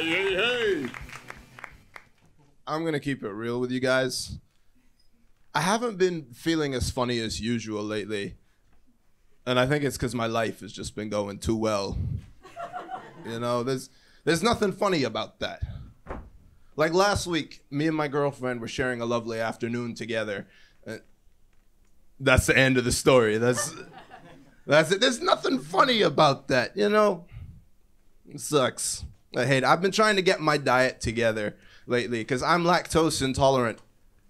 hey. I'm gonna keep it real with you guys. I haven't been feeling as funny as usual lately. And I think it's because my life has just been going too well. You know, there's nothing funny about that. Like last week, me and my girlfriend were sharing a lovely afternoon together. That's the end of the story. That's it. There's nothing funny about that, you know? It sucks. I hate it. I've been trying to get my diet together lately because I'm lactose intolerant,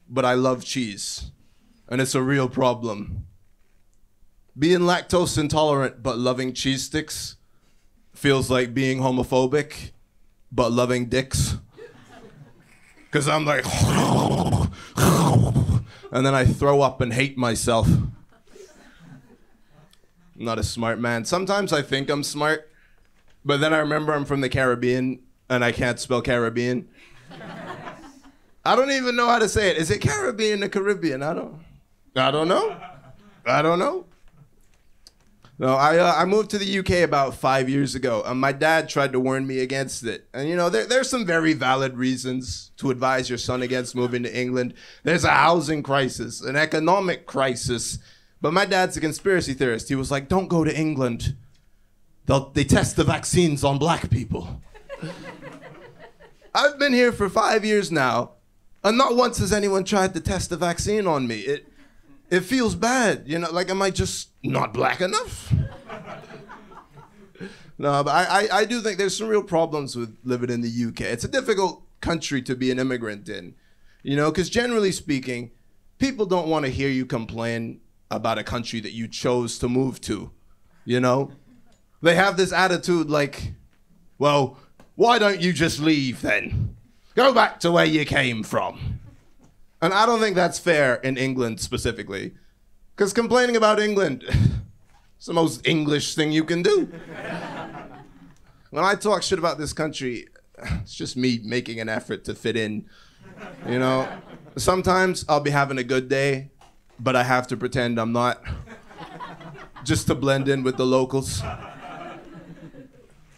but I love cheese. And it's a real problem. Being lactose intolerant but loving cheese sticks feels like being homophobic but loving dicks. Because I'm like, and then I throw up and hate myself. I'm not a smart man. Sometimes I think I'm smart, but then I remember I'm from the Caribbean and I can't spell Caribbean. I don't even know how to say it. Is it Caribbean or Caribbean? I don't know. No, I moved to the UK about 5 years ago, and my dad tried to warn me against it. And you know, there's some very valid reasons to advise your son against moving to England. There's a housing crisis, an economic crisis. But my dad's a conspiracy theorist. He was like, don't go to England. They test the vaccines on black people. I've been here for 5 years now, and not once has anyone tried to test the vaccine on me. It feels bad, you know, like am I just not black enough? No, but I do think there's some real problems with living in the UK. It's a difficult country to be an immigrant in, you know, because generally speaking, people don't want to hear you complain about a country that you chose to move to, you know? They have this attitude like, well, why don't you just leave then? Go back to where you came from. And I don't think that's fair in England specifically. Because complaining about England is the most English thing you can do. When I talk shit about this country, it's just me making an effort to fit in. You know, sometimes I'll be having a good day, but I have to pretend I'm not. Just to blend in with the locals.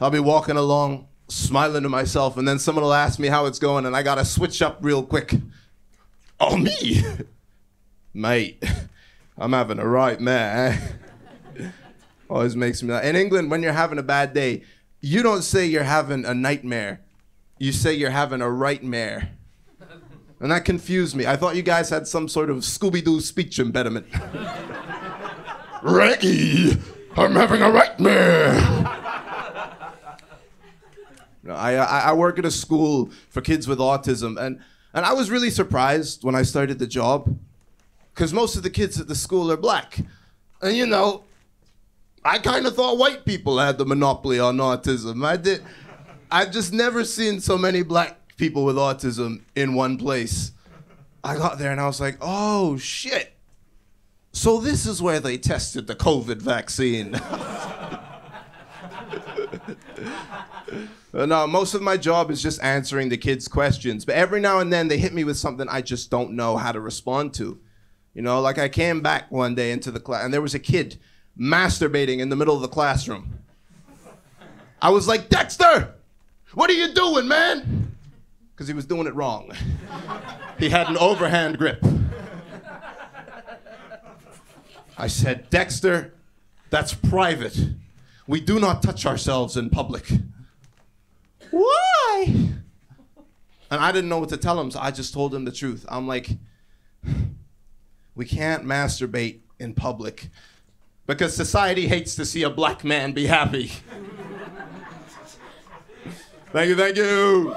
I'll be walking along, smiling to myself, and then someone will ask me how it's going, and I gotta switch up real quick. Oh, me? Mate, I'm having a right man. Always makes me laugh. In England, when you're having a bad day, you don't say you're having a nightmare. You say you're having a right mare. And that confused me. I thought you guys had some sort of Scooby-Doo speech impediment. Reggie, I'm having a right mare. I work at a school for kids with autism, and I was really surprised when I started the job, because most of the kids at the school are black. And you know, I kind of thought white people had the monopoly on autism. I've just never seen so many black people with autism in one place. I got there and I was like, oh shit. So this is where they tested the COVID vaccine. No, most of my job is just answering the kids' questions. But every now and then they hit me with something I just don't know how to respond to. You know, like I came back one day into the class and there was a kid masturbating in the middle of the classroom. I was like, Dexter, what are you doing, man? Because he was doing it wrong. He had an overhand grip. I said, Dexter, that's private. We do not touch ourselves in public. Why? And I didn't know what to tell him, so I just told him the truth. I'm like, we can't masturbate in public because society hates to see a black man be happy. Thank you, thank you.